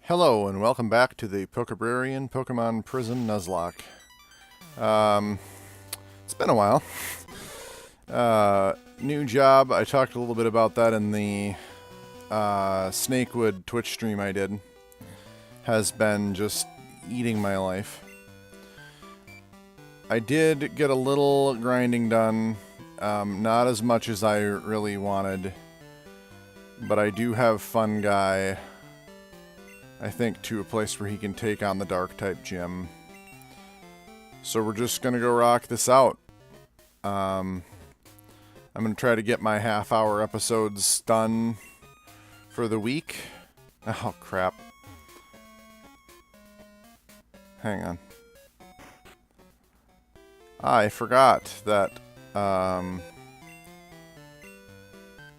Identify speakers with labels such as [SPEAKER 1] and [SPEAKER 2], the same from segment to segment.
[SPEAKER 1] Hello and welcome back to the Pokébrarian Pokémon Prism Nuzlocke. It's been a while. New job. I talked a little bit about that in the Snakewood Twitch stream I did. Has been just eating my life. I did get a little grinding done. Not as much as I really wanted. But I do have Fun Guy, I think, to a place where he can take on the Dark-type gym. So we're just going to go rock this out. I'm going to try to get my half-hour episodes done for the week. Oh, crap. Hang on. I forgot that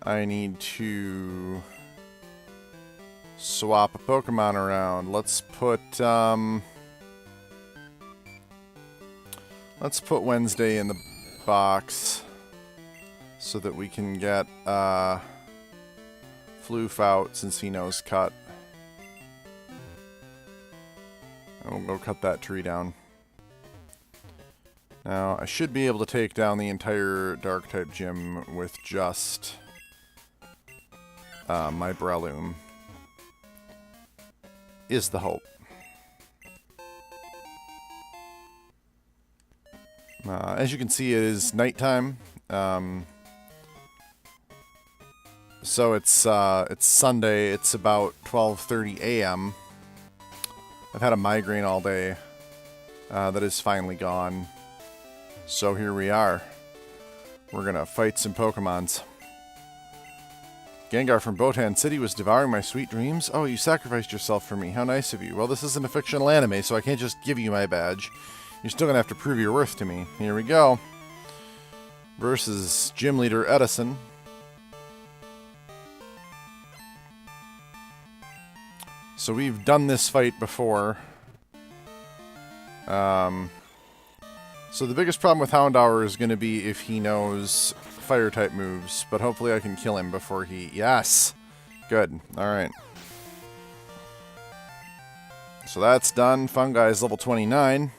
[SPEAKER 1] I need to swap a Pokemon around. Let's put Wednesday in the box so that we can get Floof out since he knows cut. And we'll go cut that tree down. Now, I should be able to take down the entire Dark-type gym with just my Breloom. Is the hope. As you can see, it is nighttime. So it's Sunday. It's about 12:30 a.m. I've had a migraine all day. That is finally gone. So here we are. We're gonna fight some Pokemons. Gengar from Botan City was devouring my sweet dreams. Oh, you sacrificed yourself for me. How nice of you. Well, this isn't a fictional anime, so I can't just give you my badge. You're still going to have to prove your worth to me. Here we go. Versus Gym Leader Edison. So we've done this fight before. So the biggest problem with Houndour is going to be if he knows Fire-type moves, but hopefully I can kill him before he... Yes! Good. Alright. So that's done. Fungi is level 29.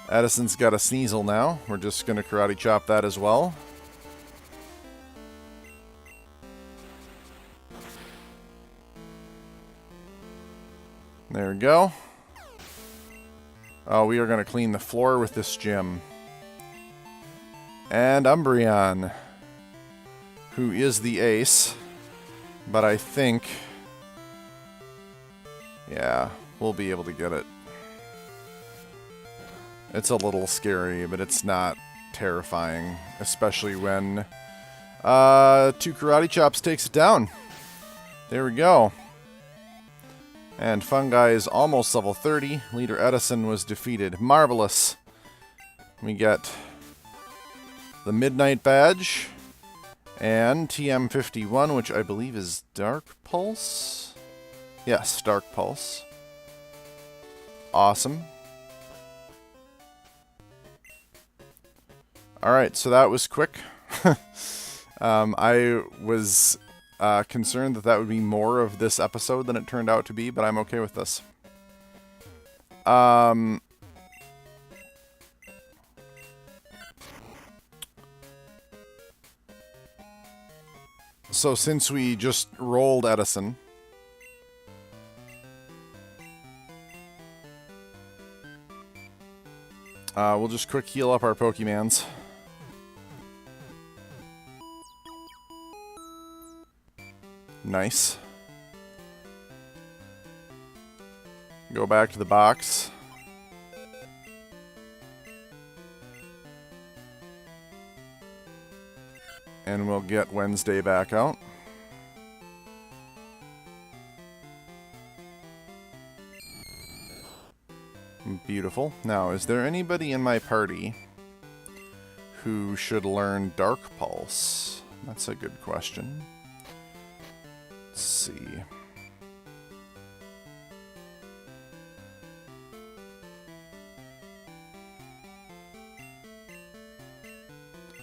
[SPEAKER 1] Edison's got a Sneasel now. We're just going to Karate Chop that as well. There we go. Oh, we are going to clean the floor with this gym. And Umbreon, who is the ace. But I think... yeah, we'll be able to get it. It's a little scary, but it's not terrifying. Especially when 2 Karate Chops takes it down. There we go. And Fungi is almost level 30. Leader Edison was defeated. Marvelous. We get the Midnight Badge and TM51, which I believe is Dark Pulse. Yes, Dark Pulse. Awesome. Alright, so that was quick. I was... concerned that that would be more of this episode than it turned out to be, but I'm okay with this. So since we just rolled Edison, we'll just quick heal up our Pokemons. Nice. Go back to the box. And we'll get Wednesday back out. Beautiful. Now, is there anybody in my party who should learn Dark Pulse? That's a good question. Let's see.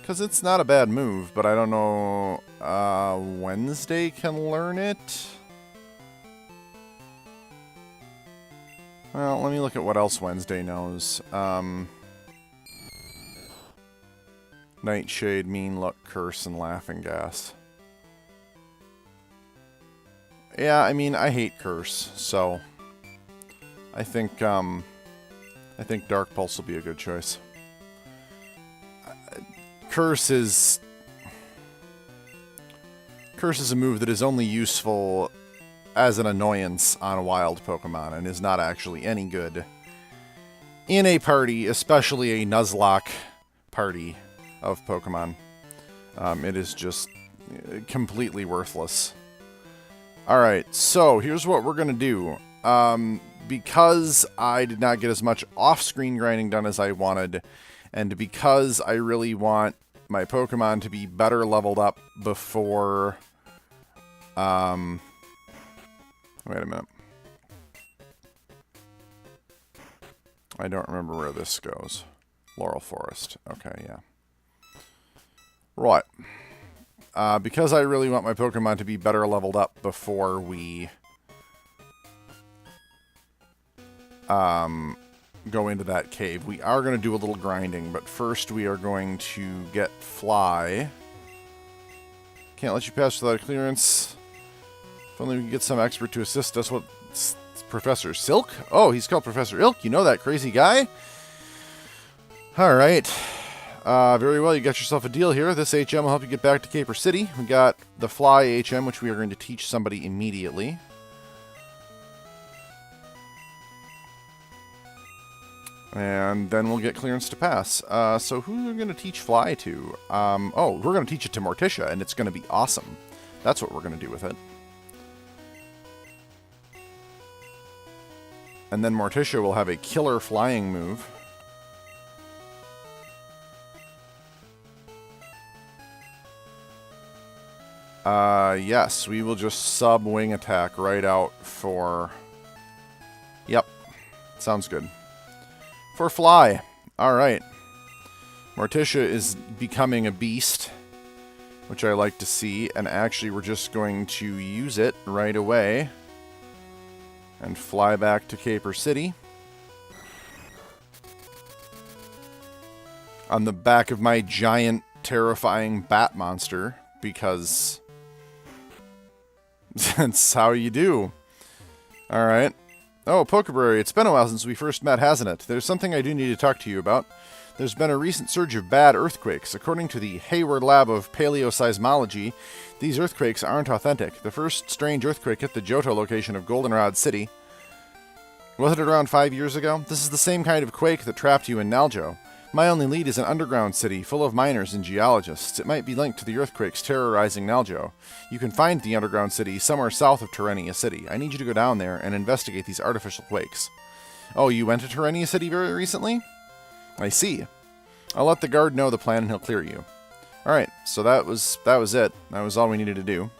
[SPEAKER 1] Because it's not a bad move, but I don't know Wednesday can learn it. Well, let me look at what else Wednesday knows. Nightshade, Mean Look, Curse, and Laughing Gas. Yeah, I mean, I hate Curse, so I think Dark Pulse will be a good choice. Curse is a move that is only useful as an annoyance on a wild Pokemon and is not actually any good in a party, especially a Nuzlocke party of Pokemon. It is just completely worthless. Alright, so here's what we're going to do. Because I did not get as much off-screen grinding done as I wanted, and because I really want my Pokemon to be better leveled up before... wait a minute. I don't remember where this goes. Laurel Forest. Okay, yeah. Right. Because I really want my Pokemon to be better leveled up before we go into that cave, we are going to do a little grinding, but first we are going to get Fly. Can't let you pass without clearance. If only we could get some expert to assist us. What? Professor Silk? Oh, he's called Professor Ilk. You know that crazy guy? Alright. Very well, you got yourself a deal here. This HM will help you get back to Caper City. We got the Fly HM, which we are going to teach somebody immediately. And then we'll get clearance to pass. So who are we going to teach Fly to? Oh, we're going to teach it to Morticia, and it's going to be awesome. That's what we're going to do with it. And then Morticia will have a killer flying move. Yes, we will just sub-wing attack right out for... Yep, sounds good. For Fly. Alright. Morticia is becoming a beast, which I like to see, and actually we're just going to use it right away and fly back to Caper City on the back of my giant, terrifying bat monster, because that's how you do. Alright. Oh, Pokébrarian, it's been a while since we first met, hasn't it? There's something I do need to talk to you about. There's been a recent surge of bad earthquakes. According to the Hayward Lab of Paleoseismology, these earthquakes aren't authentic. The first strange earthquake hit the Johto location of Goldenrod City. Wasn't it around 5 years ago? This is the same kind of quake that trapped you in Naljo. My only lead is an underground city full of miners and geologists. It might be linked to the earthquakes terrorizing Naljo. You can find the underground city somewhere south of Terrenia City. I need you to go down there and investigate these artificial quakes. Oh, you went to Terrenia City very recently? I see. I'll let the guard know the plan and he'll clear you. Alright, so that was it. That was all we needed to do.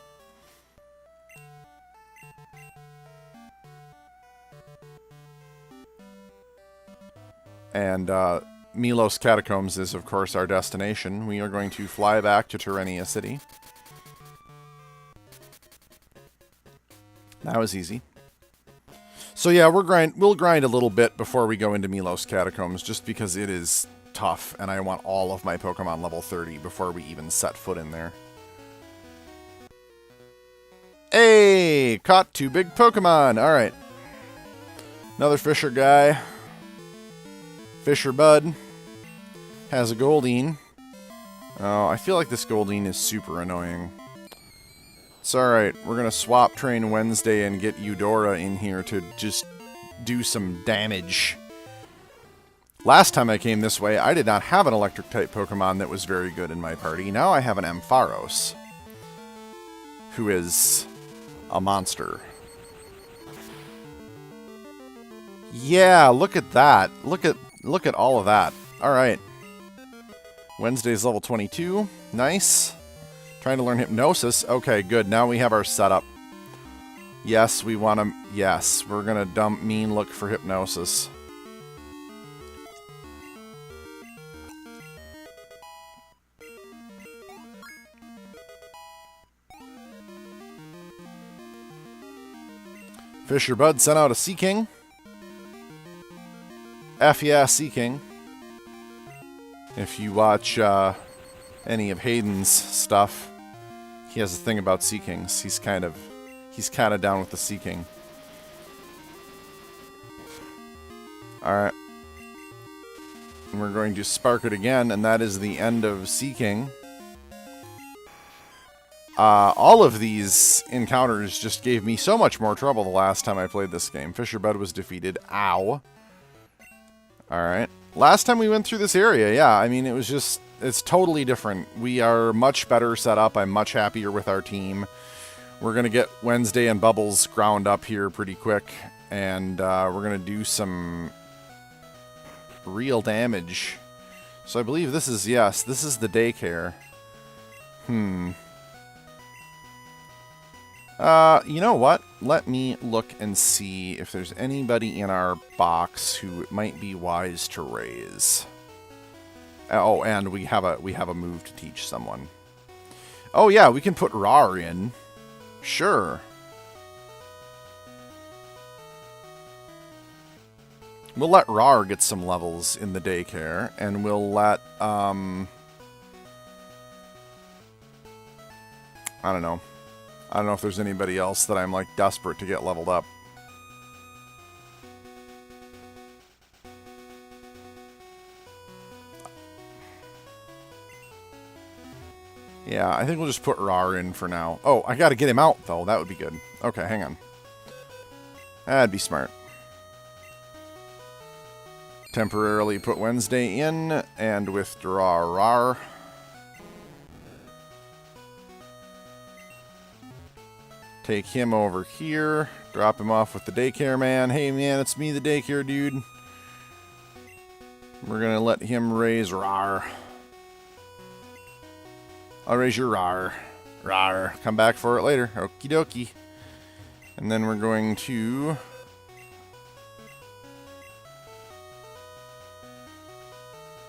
[SPEAKER 1] And, Milos Catacombs is, of course, our destination. We are going to fly back to Terrenia City. That was easy. So yeah, we'll grind a little bit before we go into Milos Catacombs, just because it is tough, and I want all of my Pokemon level 30 before we even set foot in there. Hey! Caught 2 big Pokemon! Alright. Another Fisher guy. Fisher Bud. Has a Goldeen. Oh, I feel like this Goldeen is super annoying. It's alright. We're going to swap train Wednesday and get Eudora in here to just do some damage. Last time I came this way, I did not have an Electric-type Pokemon that was very good in my party. Now I have an Ampharos, who is a monster. Yeah, look at that. Look at all of that. Alright. Wednesday's level 22. Nice. Trying to learn Hypnosis. Okay, good. Now we have our setup. Yes, we want to... Yes, we're going to dump Mean Look for Hypnosis. Fisher Bud sent out a Sea King. F yeah, Sea King. If you watch any of Hayden's stuff, he has a thing about Sea Kings. He's kind of down with the Sea King. Alright. And we're going to spark it again, and that is the end of Sea King. All of these encounters just gave me so much more trouble the last time I played this game. Fisher Bud was defeated. Ow. Alright. Last time we went through this area, yeah, I mean, it's totally different. We are much better set up. I'm much happier with our team. We're going to get Wednesday and Bubbles ground up here pretty quick, and we're going to do some real damage. So I believe this is, yes, this is the daycare. You know what? Let me look and see if there's anybody in our box who it might be wise to raise. Oh, and we have a move to teach someone. Oh yeah, we can put Rar in. Sure. We'll let Rar get some levels in the daycare, and we'll let I don't know. I don't know if there's anybody else that I'm, like, desperate to get leveled up. Yeah, I think we'll just put Rar in for now. Oh, I gotta get him out, though. That would be good. Okay, hang on. That'd be smart. Temporarily put Wednesday in, and withdraw Rar. Take him over here. Drop him off with the daycare man. Hey man, it's me, the daycare dude. We're gonna let him raise Rar. I'll raise your Rar. Rar. Come back for it later. Okie dokie. And then we're going to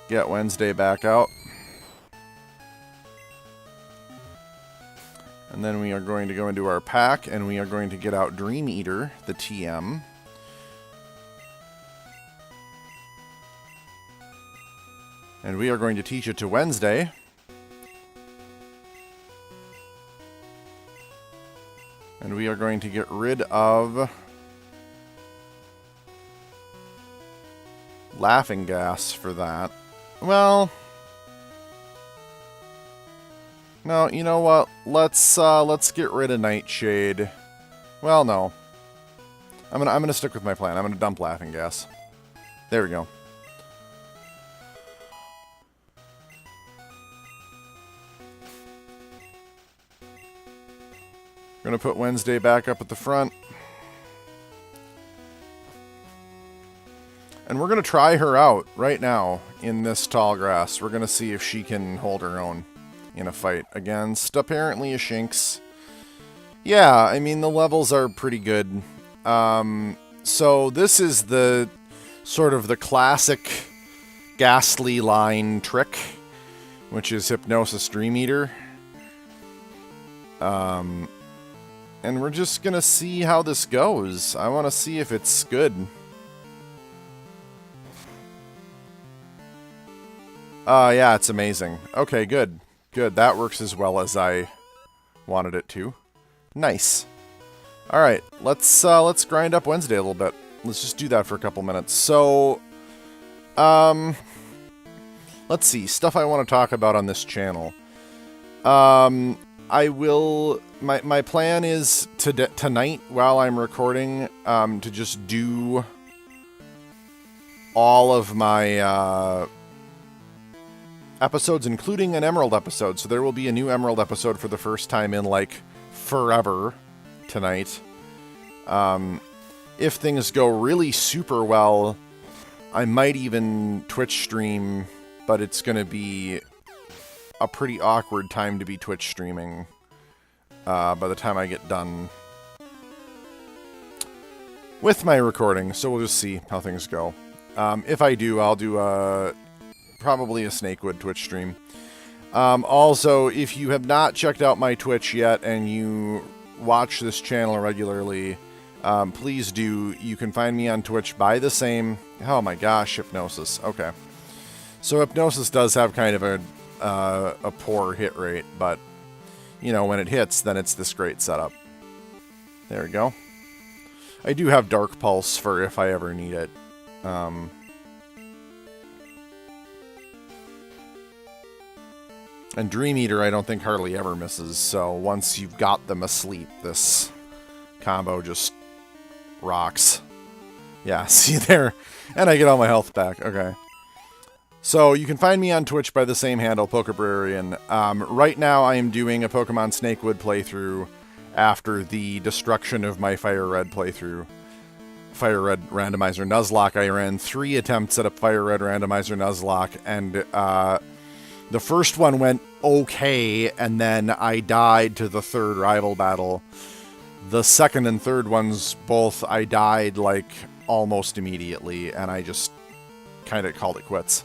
[SPEAKER 1] get Wednesday back out. And then we are going to go into our pack, and we are going to get out Dream Eater, the TM. And we are going to teach it to Wednesday. And we are going to get rid of Laughing Gas for that. Well, no, you know what? Let's get rid of Nightshade. Well, no. I'm gonna stick with my plan. I'm gonna dump Laughing Gas. There we go. We're gonna put Wednesday back up at the front. And we're gonna try her out right now in this tall grass. We're gonna see if she can hold her own in a fight against apparently a Shinx. Yeah, I mean, the levels are pretty good. So this is the sort of the classic Ghastly line trick, which is Hypnosis Dream Eater. And we're just gonna see how this goes. I want to see if it's good. Yeah, it's amazing. Okay, good. Good, that works as well as I wanted it to. Nice. Alright, let's grind up Wednesday a little bit. Let's just do that for a couple minutes. So, let's see, stuff I want to talk about on this channel. I will, my plan is tonight, while I'm recording, to just do all of my, episodes, including an Emerald episode. So there will be a new Emerald episode for the first time in, like, forever tonight. If things go really super well, I might even Twitch stream, but it's going to be a pretty awkward time to be Twitch streaming by the time I get done with my recording. So we'll just see how things go. If I do, I'll do probably a Snakewood Twitch stream. Also, if you have not checked out my Twitch yet and you watch this channel regularly, please do. You can find me on Twitch by the same... Oh my gosh, Hypnosis. Okay. So Hypnosis does have kind of a poor hit rate, but, you know, when it hits, then it's this great setup. There we go. I do have Dark Pulse for if I ever need it. And Dream Eater I don't think hardly ever misses, so once you've got them asleep, this combo just rocks. Yeah, see there? And I get all my health back. Okay. So you can find me on Twitch by the same handle, Pokébrarian. Right now I am doing a Pokemon Snakewood playthrough after the destruction of my Fire Red playthrough. Fire Red Randomizer Nuzlocke. I ran 3 attempts at a Fire Red Randomizer Nuzlocke, and the first one went okay, and then I died to the 3rd rival battle. The 2nd and 3rd ones, both I died like almost immediately, and I just kind of called it quits.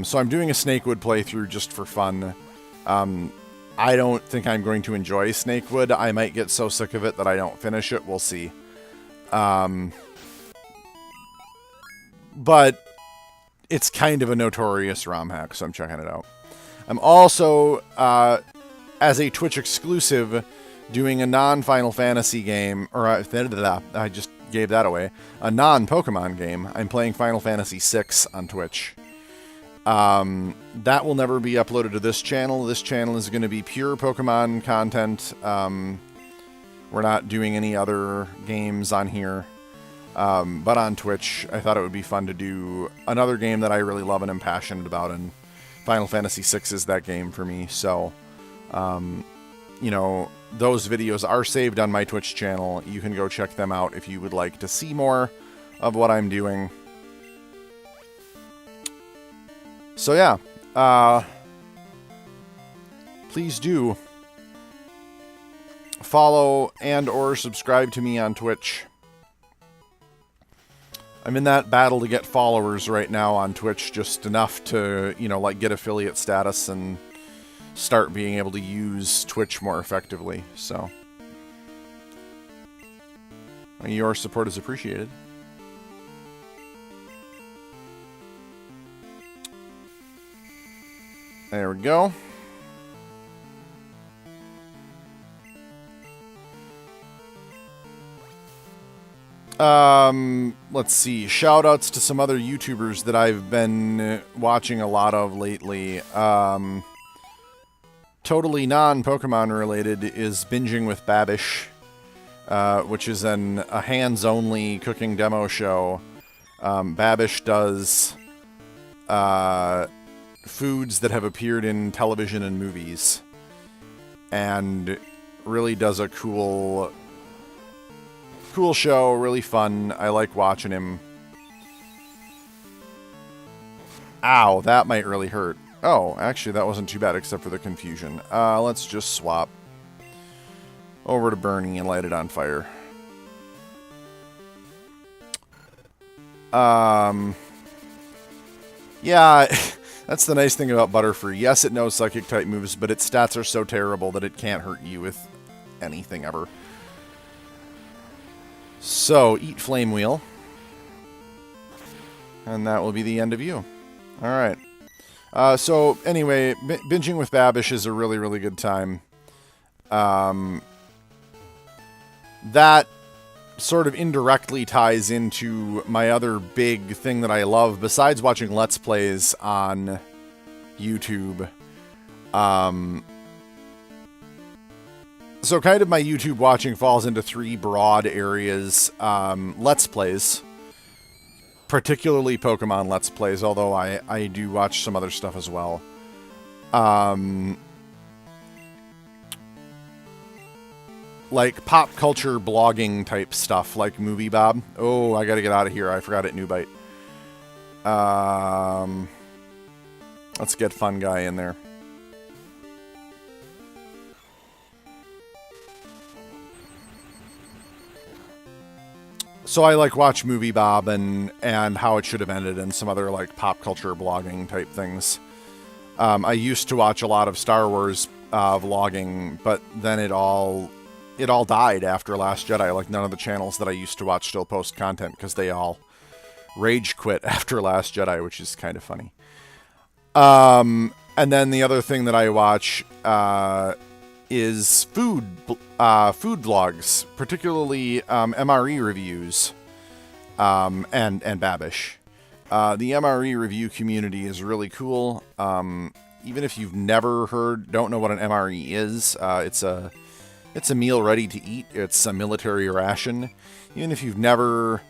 [SPEAKER 1] So I'm doing a Snakewood playthrough just for fun. I don't think I'm going to enjoy Snakewood. I might get so sick of it that I don't finish it. We'll see. But it's kind of a notorious ROM hack, so I'm checking it out. I'm also, as a Twitch exclusive, doing a non-Final Fantasy game, or I just gave that away, a non-Pokemon game. I'm playing Final Fantasy VI on Twitch. That will never be uploaded to this channel. This channel is going to be pure Pokemon content. We're not doing any other games on here. But on Twitch, I thought it would be fun to do another game that I really love and am passionate about, and Final Fantasy VI is that game for me. So, you know, those videos are saved on my Twitch channel. You can go check them out if you would like to see more of what I'm doing. So yeah, please do follow and or subscribe to me on Twitch. I'm in that battle to get followers right now on Twitch, just enough to, you know, like get affiliate status and start being able to use Twitch more effectively. So your support is appreciated. There we go. Let's see. Shoutouts to some other YouTubers that I've been watching a lot of lately. Totally non-Pokemon related is Binging with Babish, which is a hands-only cooking demo show. Babish does foods that have appeared in television and movies, and really does a cool show, really fun. I like watching him. Ow, that might really hurt. Oh, actually that wasn't too bad except for the confusion. Let's just swap over to Bernie and light it on fire. Yeah, that's the nice thing about Butterfree. Yes, it knows Psychic type moves, but its stats are so terrible that it can't hurt you with anything ever. So, eat Flame Wheel. And that will be the end of you. Alright. So, anyway, Binging with Babish is a really, really good time. That sort of indirectly ties into my other big thing that I love, besides watching Let's Plays on YouTube. So kind of my YouTube watching falls into 3 broad areas. Let's Plays. Particularly Pokemon Let's Plays, although I do watch some other stuff as well. Like pop culture blogging type stuff, like Movie Bob. Oh, I gotta get out of here. I forgot it, New Bite. Let's get Fun Guy in there. So I like watch Movie Bob and How It Should Have Ended and some other like pop culture blogging type things. I used to watch a lot of Star Wars vlogging, but then it all it all died after Last Jedi. Like, none of the channels that I used to watch still post content because they all rage quit after Last Jedi, which is kind of funny. And then the other thing that I watch is food vlogs, particularly MRE reviews, and Babish. The MRE review community is really cool. Even if you've never don't know what an MRE is, it's a meal ready to eat. It's a military ration. Even if you've never,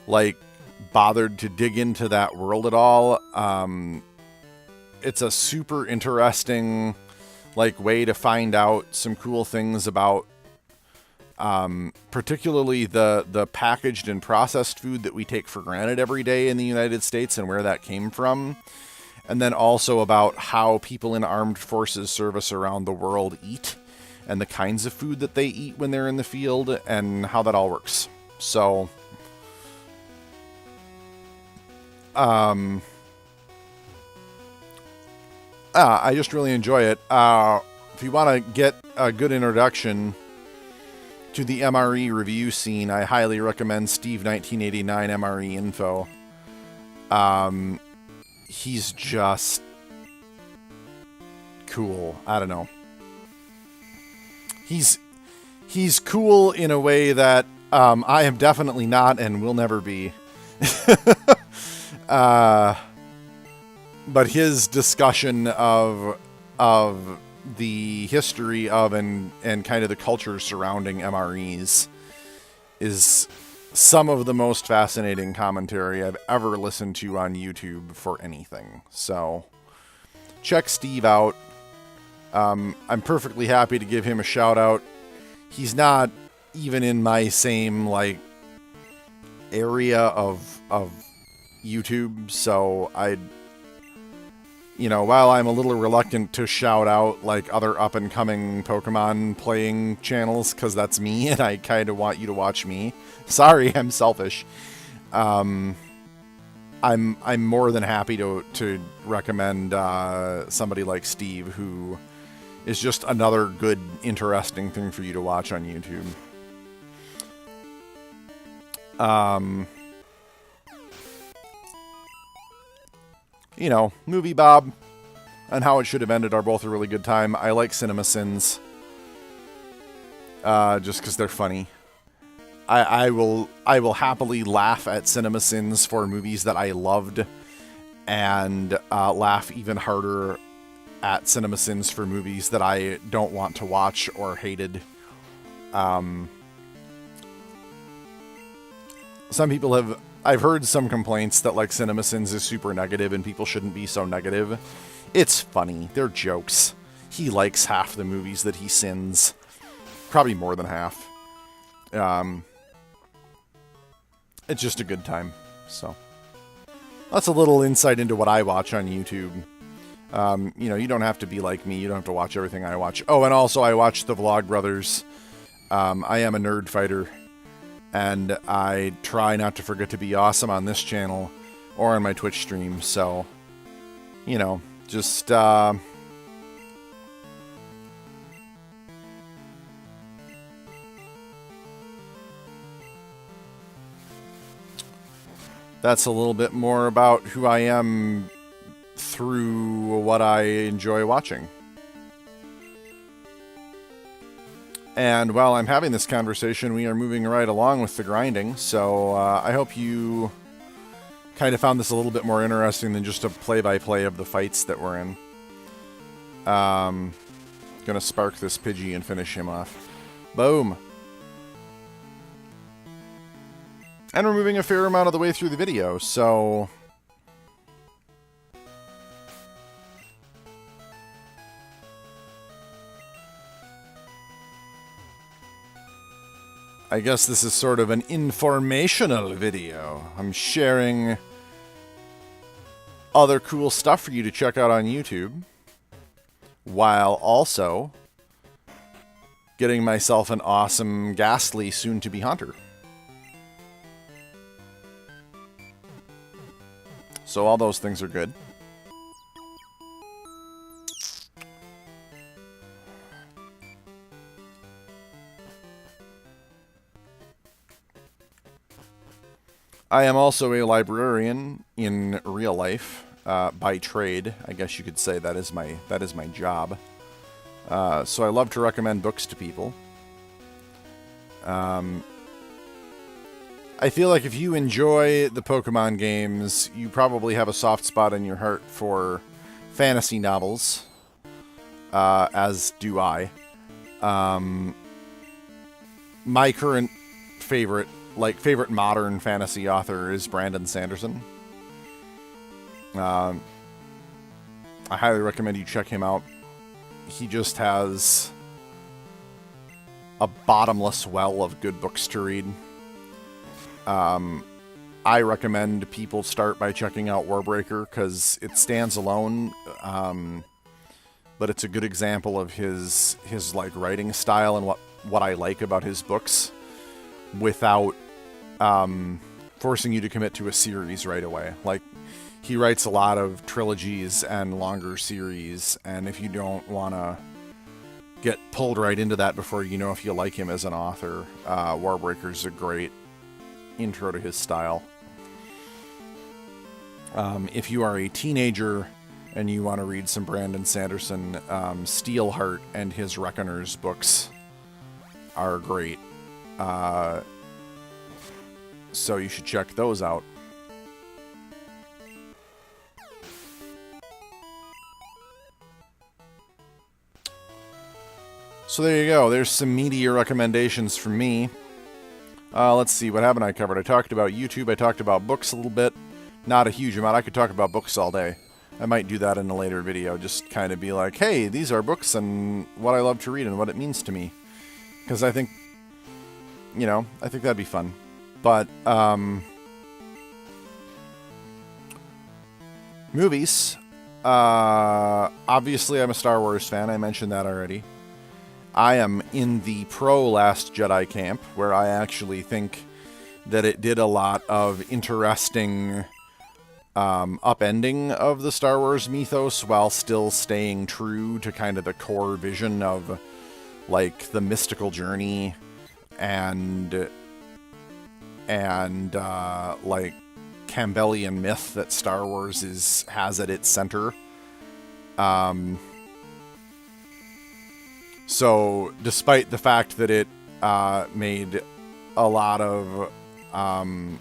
[SPEAKER 1] like, bothered to dig into that world at all, it's a super interesting, like, way to find out some cool things about, particularly the packaged and processed food that we take for granted every day in the United States and where that came from. And then also about how people in armed forces service around the world eat and the kinds of food that they eat when they're in the field and how that all works. So, I just really enjoy it. If you want to get a good introduction to the MRE review scene, I highly recommend Steve 1989 MRE Info. He's just cool. I don't know. He's cool in a way that I am definitely not and will never be. But his discussion of the history of and kind of the culture surrounding MREs is some of the most fascinating commentary I've ever listened to on YouTube for anything. So check Steve out. I'm perfectly happy to give him a shout out. He's not even in my same, like, area of YouTube, so while I'm a little reluctant to shout out, like, other up-and-coming Pokemon playing channels, because that's me, and I kind of want you to watch me. Sorry, I'm selfish. I'm more than happy to recommend somebody like Steve, who is just another good, interesting thing for you to watch on YouTube. Movie Bob and How It Should Have Ended are both a really good time. I like Cinema Sins, just because they're funny. I will happily laugh at Cinema Sins for movies that I loved, and laugh even harder at Cinema Sins for movies that I don't want to watch or hated. I've heard some complaints that, like, Cinema Sins is super negative and people shouldn't be so negative. It's funny. They're jokes. He likes half the movies that he sins. Probably more than half. It's just a good time. So that's a little insight into what I watch on YouTube. You don't have to be like me. You don't have to watch everything I watch. Oh, and also I watch the Vlog Brothers. I am a nerd fighter. And I try not to forget to be awesome on this channel or on my Twitch stream. So, just, that's a little bit more about who I am through what I enjoy watching. And while I'm having this conversation, we are moving right along with the grinding, so I hope you kind of found this a little bit more interesting than just a play-by-play of the fights that we're in. Gonna spark this Pidgey and finish him off. Boom! And we're moving a fair amount of the way through the video, so I guess this is sort of an informational video. I'm sharing other cool stuff for you to check out on YouTube, while also getting myself an awesome, ghastly, soon-to-be hunter. So all those things are good. I am also a librarian in real life, by trade. I guess you could say that is my job. So I love to recommend books to people. I feel like if you enjoy the Pokemon games, you probably have a soft spot in your heart for fantasy novels, as do I. My current favorite modern fantasy author is Brandon Sanderson. I highly recommend you check him out. He just has a bottomless well of good books to read. I recommend people start by checking out Warbreaker because it stands alone, but it's a good example of his like writing style and what I like about his books, without forcing you to commit to a series right away. Like, he writes a lot of trilogies and longer series, and if you don't want to get pulled right into that before you know if you like him as an author, Warbreaker's a great intro to his style. If you are a teenager and you want to read some Brandon Sanderson, Steelheart and his Reckoners books are great. So you should check those out. So there you go. There's some media recommendations from me. Let's see, what haven't I covered? I talked about YouTube. I talked about books a little bit. Not a huge amount. I could talk about books all day. I might do that in a later video. Just kind of be like, hey, these are books and what I love to read and what it means to me. Because I think, I think that'd be fun. But, movies. Obviously, I'm a Star Wars fan. I mentioned that already. I am in the pro Last Jedi camp, where I actually think that it did a lot of interesting upending of the Star Wars mythos while still staying true to kind of the core vision of, like, the mystical journey and like, Campbellian myth that Star Wars has at its center. So, despite the fact that it made a lot of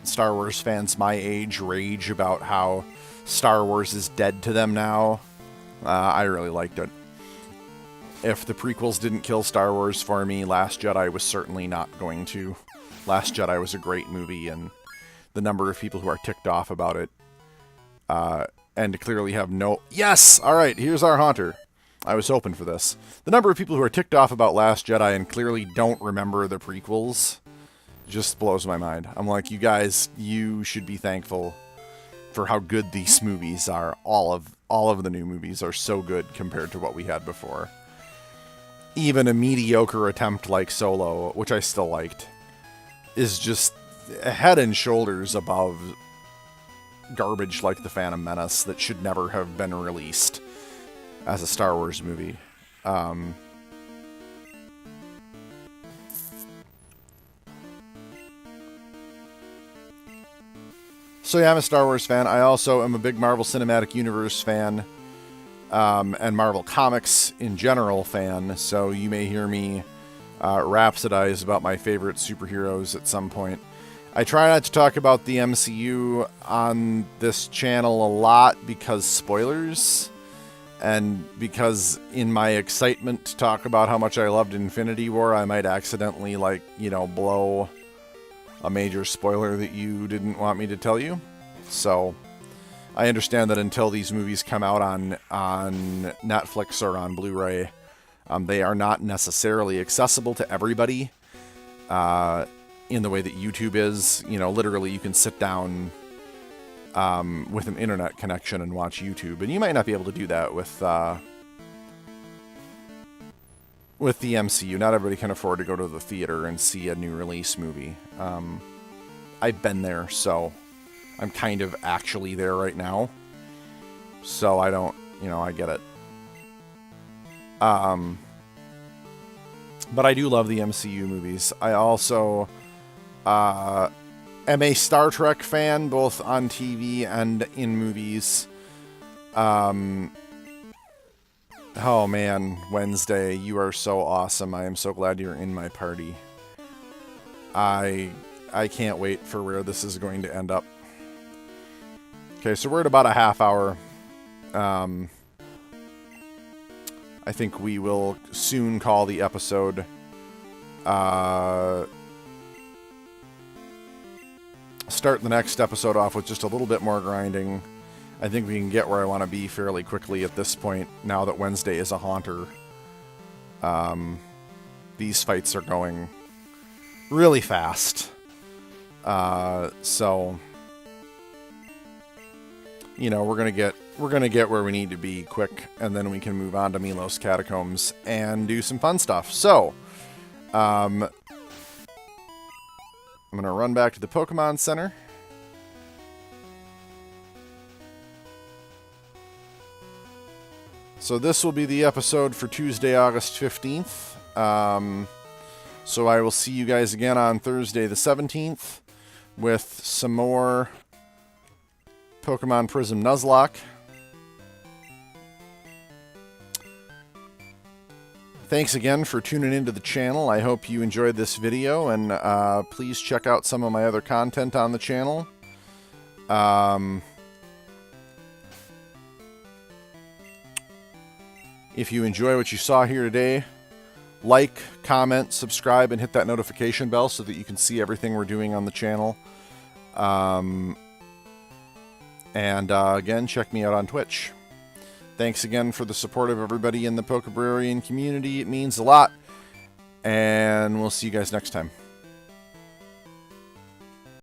[SPEAKER 1] Star Wars fans my age rage about how Star Wars is dead to them now, I really liked it. If the prequels didn't kill Star Wars for me, Last Jedi was certainly not going to. Last Jedi was a great movie, and the number of people who are ticked off about it, and clearly have no... Yes! Alright, here's our Haunter. I was hoping for this. The number of people who are ticked off about Last Jedi and clearly don't remember the prequels just blows my mind. I'm like, you guys, you should be thankful for how good these movies are. All of the new movies are so good compared to what we had before. Even a mediocre attempt like Solo, which I still liked, is just head and shoulders above garbage like The Phantom Menace that should never have been released as a Star Wars movie. So yeah, I'm a Star Wars fan. I also am a big Marvel Cinematic Universe fan, and Marvel Comics in general fan, so you may hear me rhapsodize about my favorite superheroes at some point. I try not to talk about the MCU on this channel a lot because spoilers, and because in my excitement to talk about how much I loved Infinity War, I might accidentally, blow a major spoiler that you didn't want me to tell you. So I understand that until these movies come out on Netflix or on Blu-ray, they are not necessarily accessible to everybody in the way that YouTube is. Literally you can sit down with an internet connection and watch YouTube, and you might not be able to do that with the MCU. Not everybody can afford to go to the theater and see a new release movie. I've been there, so I'm kind of actually there right now. So I don't, I get it. But I do love the MCU movies. I also am a Star Trek fan, both on TV and in movies. Oh man, Wednesday, you are so awesome. I am so glad you're in my party. I can't wait for where this is going to end up. Okay, so we're at about a half hour. I think we will soon call the episode. Start the next episode off with just a little bit more grinding. I think we can get where I want to be fairly quickly at this point, now that Wednesday is a haunter. These fights are going really fast. So, you know, we're gonna get where we need to be quick, and then we can move on to Milos Catacombs and do some fun stuff. So, I'm gonna run back to the Pokemon Center. So this will be the episode for Tuesday, August 15th. So I will see you guys again on Thursday the 17th with some more Pokémon Prism Nuzlocke. Thanks again for tuning into the channel. I hope you enjoyed this video, and please check out some of my other content on the channel. If you enjoy what you saw here today, like, comment, subscribe, and hit that notification bell so that you can see everything we're doing on the channel. Again, check me out on Twitch. Thanks again for the support of everybody in the Pokébrarian community. It means a lot. And we'll see you guys next time.